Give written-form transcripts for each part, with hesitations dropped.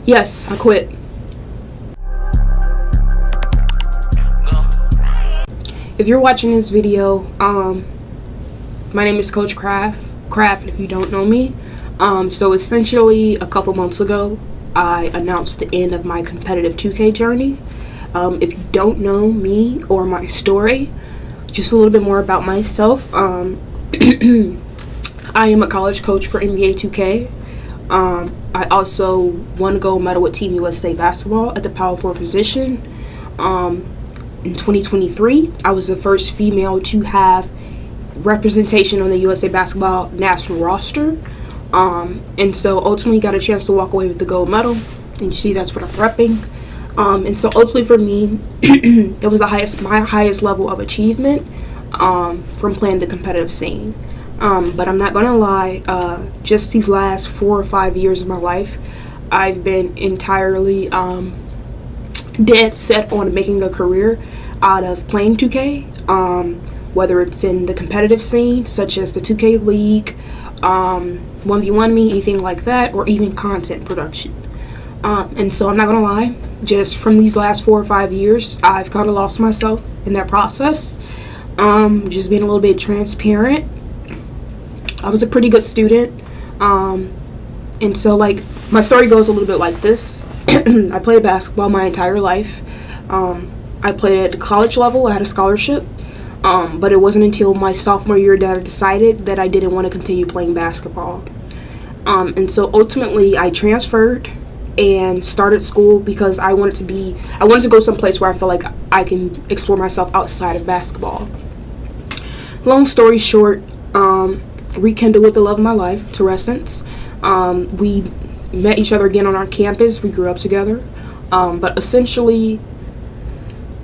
Yes, I quit. If you're watching this video, my name is Coach Craft, if you don't know me. So essentially, a couple months ago, I announced the end of my competitive 2K journey. If you don't know me or my story, just a little bit more about myself. I am a college coach for NBA 2K. I also won a gold medal with Team USA basketball at the power forward position. In 2023, I was the first female to have representation on the USA basketball national roster. And so ultimately got a chance to walk away with the gold medal. And you see that's what I'm repping. And so ultimately for me, it was my highest level of achievement from playing the competitive scene. But I'm not gonna lie, just these last 4 or 5 years of my life, I've been entirely dead set on making a career out of playing 2K, whether it's in the competitive scene, such as the 2K League, 1v1 me, anything like that, or even content production. And so I'm not gonna lie, just from these last 4 or 5 years, I've kind of lost myself in that process. Just being a little bit transparent. I was a pretty good student, and so like my story goes a little bit like this. I played basketball my entire life. I played at the college level. I had a scholarship, but it wasn't until my sophomore year that I decided that I didn't want to continue playing basketball. And so ultimately I transferred and started school because I wanted to go someplace where I felt like I can explore myself outside of basketball. Long story short, rekindled with the love of my life, Terescence. We met each other again on our campus. We grew up together. But essentially,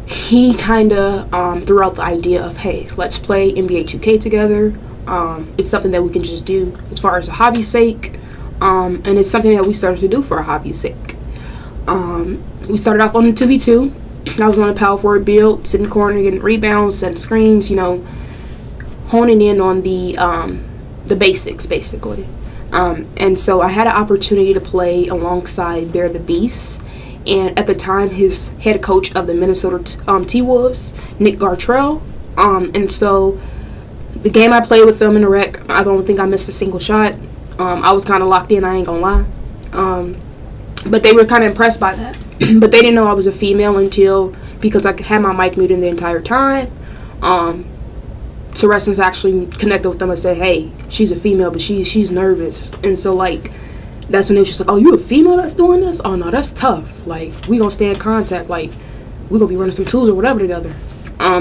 he kind of threw out the idea of, hey, let's play NBA 2K together. It's something that we can just do as far as a hobby's sake. And it's something that we started to do for a hobby's sake. We started off on the 2v2. I was on a power forward build, sitting corner, getting rebounds, setting screens, honing in on the basics, basically. And so I had an opportunity to play alongside Bear the Beast, and at the time his head coach of the Minnesota T-Wolves, Nick Gartrell. And so the game I played with them in the rec, I don't think I missed a single shot. I was kind of locked in, I ain't gonna lie. But they were kind of impressed by that. But they didn't know I was a female until, because I had my mic muted the entire time, Terescence actually connected with them and said, hey, she's a female, but she's nervous. And so, like, that's when they was just like, oh, you a female that's doing this? Oh, no, that's tough. Like, we gonna stay in contact. Like, we gonna be running some tools or whatever together.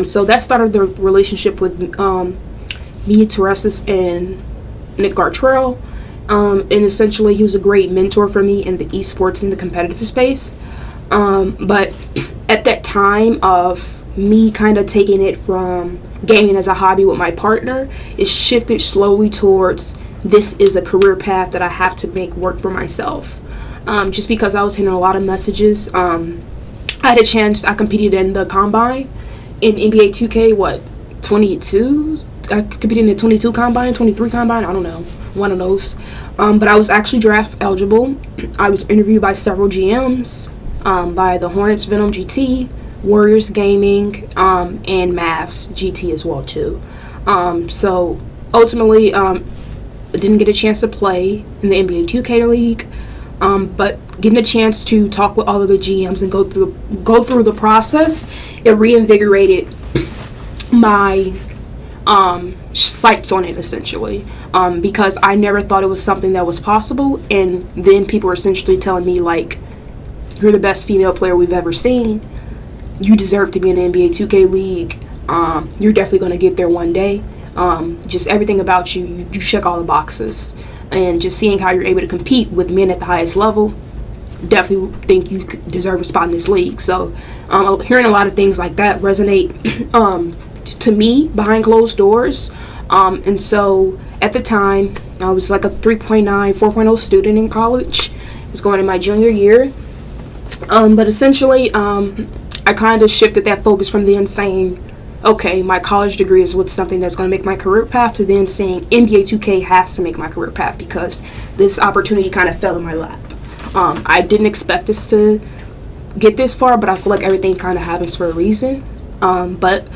So that started the relationship with me, Terescence, and Nick Gartrell. And essentially, he was a great mentor for me in the esports and the competitive space. But at that time of me kind of taking it from gaming as a hobby with my partner, it shifted slowly towards this is a career path that I have to make work for myself. Just because I was hearing a lot of messages. I had a chance, I competed in the combine in NBA 2K, 22? I competed in the 22 combine, 23 combine, I don't know, one of those. But I was actually draft eligible. I was interviewed by several GMs, by the Hornets, Venom GT, Warriors Gaming, and Mavs GT as well too. So ultimately, I didn't get a chance to play in the NBA 2K League, but getting a chance to talk with all of the GMs and go through the process, it reinvigorated my sights on it, essentially, because I never thought it was something that was possible. And then people were essentially telling me, like, you're the best female player we've ever seen. You deserve to be in the NBA 2K League. You're definitely going to get there one day. Just everything about you check all the boxes. And just seeing how you're able to compete with men at the highest level, definitely think you deserve a spot in this league. So hearing a lot of things like that resonate to me behind closed doors. And so at the time, I was like a 3.9, 4.0 student in college. I was going in my junior year. But essentially, I kind of shifted that focus from then saying, okay, my college degree is what's something that's going to make my career path, to then saying NBA 2K has to make my career path because this opportunity kind of fell in my lap. I didn't expect this to get this far, but I feel like everything kind of happens for a reason. But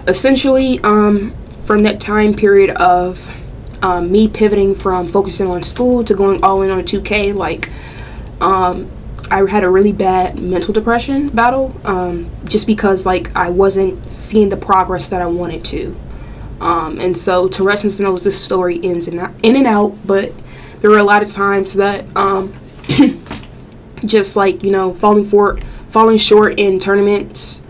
essentially, from that time period of me pivoting from focusing on school to going all in on 2K, like, I had a really bad mental depression battle, just because, like, I wasn't seeing the progress that I wanted to. And so, to rest and knows, this story ends in and out, but there were a lot of times that, just like, you know, falling short in tournaments,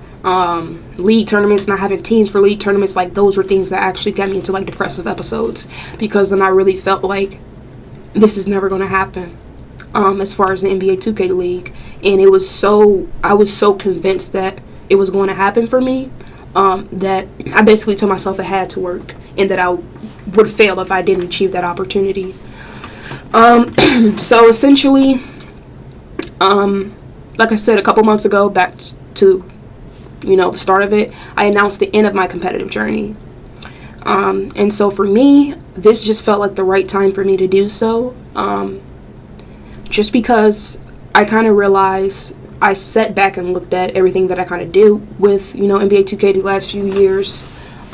league tournaments, not having teams for league tournaments, like, those were things that actually got me into, like, depressive episodes, because then I really felt like this is never going to happen, as far as the NBA 2K League. And I was so convinced that it was going to happen for me, that I basically told myself it had to work, and that I would fail if I didn't achieve that opportunity. So essentially, like I said, a couple months ago, back to, you know, the start of it, I announced the end of my competitive journey. And so for me, this just felt like the right time for me to do so. Just because I kind of realized, I sat back and looked at everything that I kind of did with, you know, NBA 2K the last few years.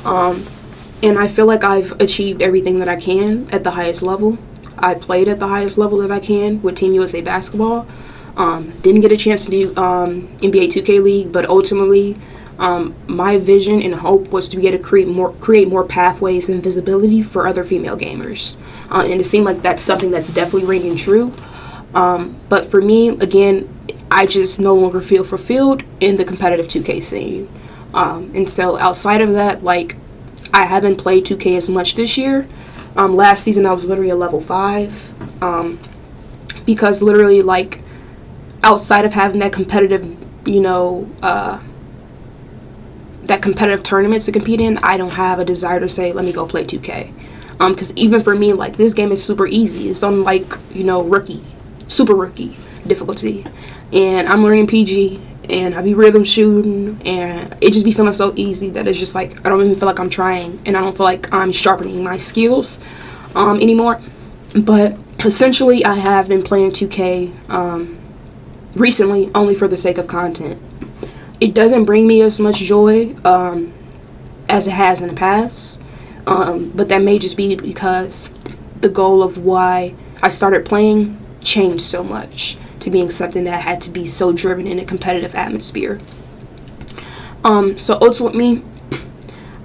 And I feel like I've achieved everything that I can at the highest level. I played at the highest level that I can with Team USA Basketball. Didn't get a chance to do NBA 2K League, but ultimately, my vision and hope was to be able to create more pathways and visibility for other female gamers. And it seemed like that's something that's definitely ringing true. But for me, again, I just no longer feel fulfilled in the competitive 2K scene. And so outside of that, like, I haven't played 2K as much this year. Last season I was literally a level 5. Because literally, like, outside of having that competitive, you know, that competitive tournaments to compete in, I don't have a desire to say, let me go play 2K. Because even for me, like, this game is super easy. It's on, like, you know, super rookie difficulty. And I'm learning PG, and I be rhythm shooting, and it just be feeling so easy that it's just like, I don't even feel like I'm trying, and I don't feel like I'm sharpening my skills anymore. But essentially, I have been playing 2K recently only for the sake of content. It doesn't bring me as much joy as it has in the past, but that may just be because the goal of why I started playing changed so much to being something that had to be so driven in a competitive atmosphere. So ultimately,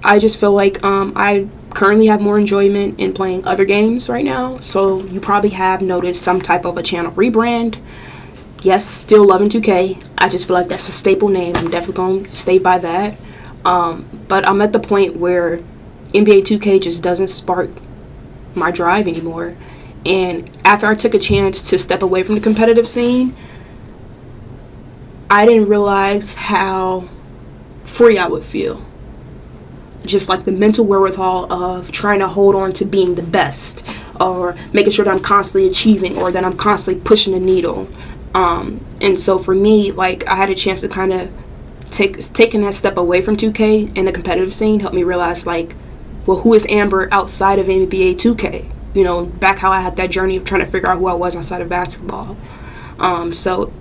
I just feel like I currently have more enjoyment in playing other games right now. So you probably have noticed some type of a channel rebrand. Yes, still loving 2K. I just feel like that's a staple name. I'm definitely going to stay by that. But I'm at the point where NBA 2K just doesn't spark my drive anymore. And after I took a chance to step away from the competitive scene, I didn't realize how free I would feel. Just like the mental wherewithal of trying to hold on to being the best, or making sure that I'm constantly achieving, or that I'm constantly pushing the needle. And so for me, like, I had a chance to kind of taking that step away from 2K in the competitive scene helped me realize, like, well, who is Amber outside of NBA 2K? You know, back how I had that journey of trying to figure out who I was outside of basketball. So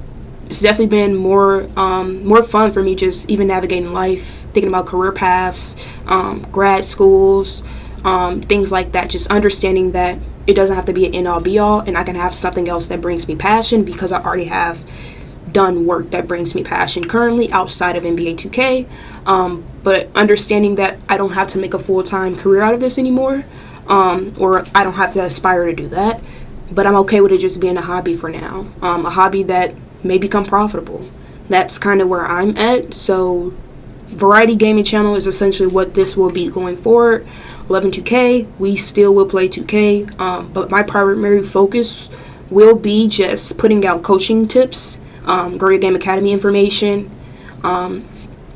it's definitely been more fun for me, just even navigating life, thinking about career paths, grad schools, things like that. Just understanding that it doesn't have to be an end-all be-all, and I can have something else that brings me passion because I already have done work that brings me passion currently outside of NBA 2K. But understanding that I don't have to make a full-time career out of this anymore, or I don't have to aspire to do that, but I'm okay with it just being a hobby for now, a hobby that may become profitable. That's kind of where I'm at. So Variety Gaming Channel is essentially what this will be going forward. 2K, we still will play 2K, but my primary focus will be just putting out coaching tips, Guerrilla Game Academy information, and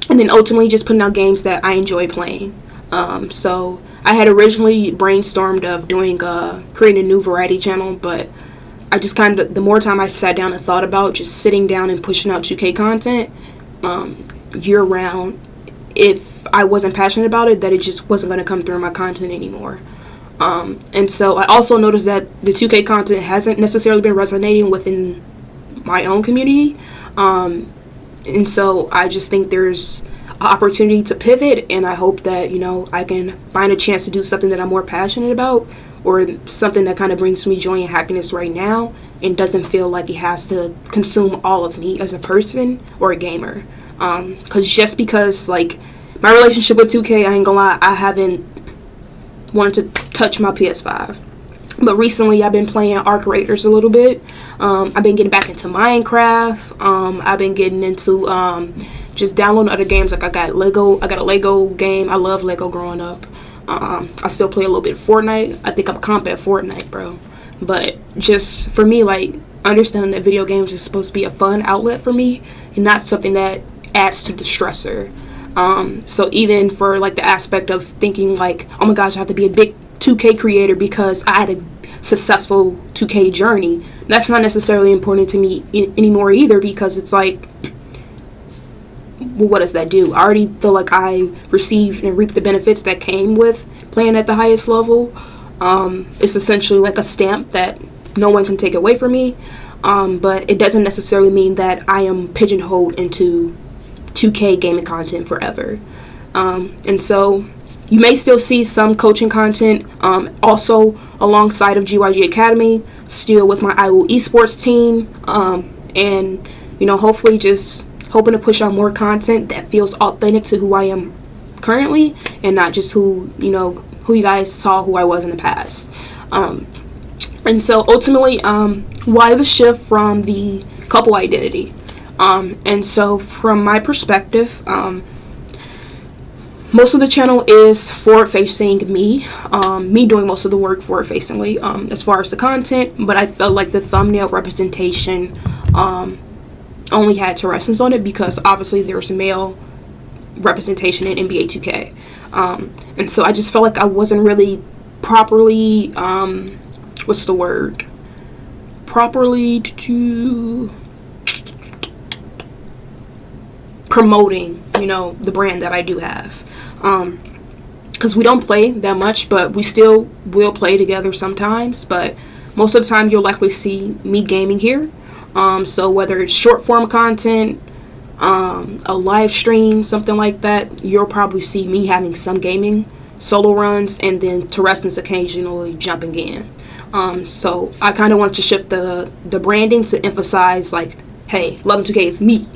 then ultimately just putting out games that I enjoy playing. So I had originally brainstormed of doing creating a new variety channel, but I just kind of, the more time I sat down and thought about just sitting down and pushing out 2K content year round, if I wasn't passionate about it, that it just wasn't going to come through my content anymore. And so I also noticed that the 2K content hasn't necessarily been resonating within my own community. And so I just think there's an opportunity to pivot, and I hope that, you know, I can find a chance to do something that I'm more passionate about, or something that kind of brings me joy and happiness right now and doesn't feel like it has to consume all of me as a person or a gamer. Because like my relationship with 2K, I ain't gonna lie, I haven't wanted to touch my PS5. But recently I've been playing Arc Raiders a little bit. I've been getting back into Minecraft. I've been getting into just downloading other games. Like I got a Lego game. I love Lego growing up. I still play a little bit of Fortnite. I think I'm comp at Fortnite, bro. But just for me, like, understanding that video games is supposed to be a fun outlet for me and not something that adds to the stressor. So even for like the aspect of thinking like, oh my gosh, I have to be a big 2K creator because I had a successful 2K journey, that's not necessarily important to me anymore either, because it's like, well, what does that do? I already feel like I received and reaped the benefits that came with playing at the highest level. It's essentially like a stamp that no one can take away from me, but it doesn't necessarily mean that I am pigeonholed into 2K gaming content forever. And so you may still see some coaching content also alongside of GYG Academy, still with my IWU esports team, and, you know, hopefully just hoping to push out more content that feels authentic to who I am currently and not just who you guys saw who I was in the past. And so ultimately, why the shift from the couple identity? And so from my perspective, most of the channel is forward-facing me, me doing most of the work forward-facingly as far as the content, but I felt like the thumbnail representation only had Terrestans on it because obviously there's male representation in NBA 2K. And so I just felt like I wasn't really properly, promoting, you know, the brand that I do have. Because we don't play that much, but we still will play together sometimes. But most of the time, you'll likely see me gaming here. So whether it's short form content, a live stream, something like that, you'll probably see me having some gaming solo runs, and then Terrestans occasionally jumping in. So I kind of wanted to shift the branding to emphasize like, hey, 11-2K is me,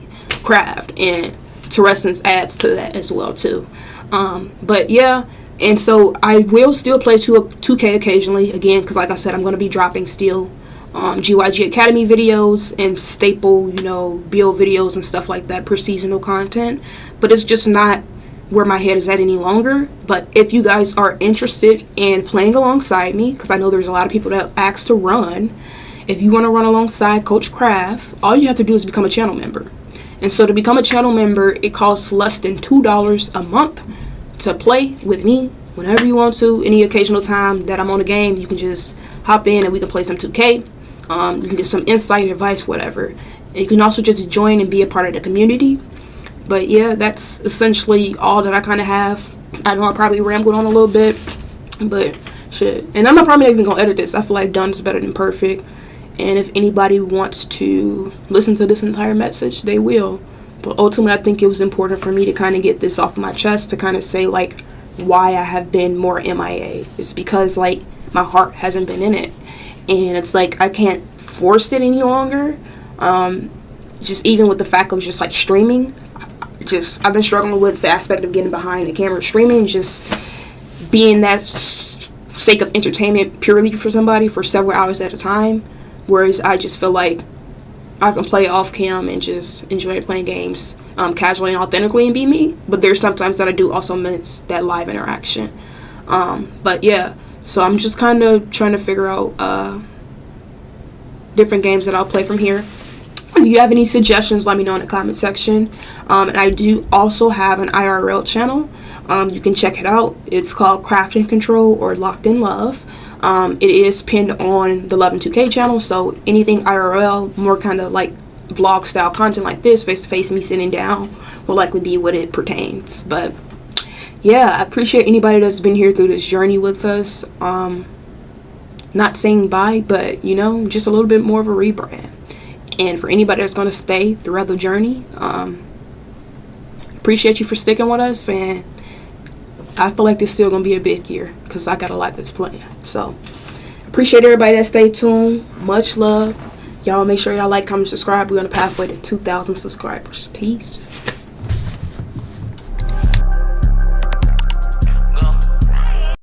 Craft, and Terrestans adds to that as well too. But yeah, and so I will still play 2K occasionally, again, because like I said, I'm going to be dropping still GYG Academy videos and staple, you know, build videos and stuff like that per seasonal content. But it's just not where my head is at any longer. But if you guys are interested in playing alongside me, because I know there's a lot of people that ask to run, if you want to run alongside Coach Craft, all you have to do is become a channel member. And so to become a channel member, it costs less than $2 a month to play with me whenever you want to. Any occasional time that I'm on a game, you can just hop in and we can play some 2K. You can get some insight, advice, whatever. And you can also just join and be a part of the community. But yeah, that's essentially all that I kind of have. I know I probably rambled on a little bit, but shit. And I'm probably not even going to edit this. I feel like done is better than perfect. And if anybody wants to listen to this entire message, they will. But ultimately, I think it was important for me to kind of get this off my chest, to kind of say, like, why I have been more MIA. It's because, like, my heart hasn't been in it. And it's like, I can't force it any longer. Just even with the fact of just, like, streaming. I've been struggling with the aspect of getting behind the camera streaming. Just being that sake of entertainment purely for somebody for several hours at a time. Whereas I just feel like I can play off cam and just enjoy playing games casually and authentically and be me. But there's sometimes that I do also miss that live interaction. But yeah, so I'm just kind of trying to figure out different games that I'll play from here. If you have any suggestions, let me know in the comment section. And I do also have an IRL channel. You can check it out. It's called Craft and Control or Locked in Love. It is pinned on the 11-2K channel, so anything IRL, more kind of like vlog style content like this, face to face, me sitting down, will likely be what it pertains. But yeah, I appreciate anybody that's been here through this journey with us. Not saying bye, but you know, just a little bit more of a rebrand. And for anybody that's going to stay throughout the journey, appreciate you for sticking with us. And I feel like this is still going to be a big year because I got a lot that's planned. So appreciate everybody that stayed tuned. Much love. Y'all make sure y'all like, comment, subscribe. We're on the pathway to 2,000 subscribers. Peace.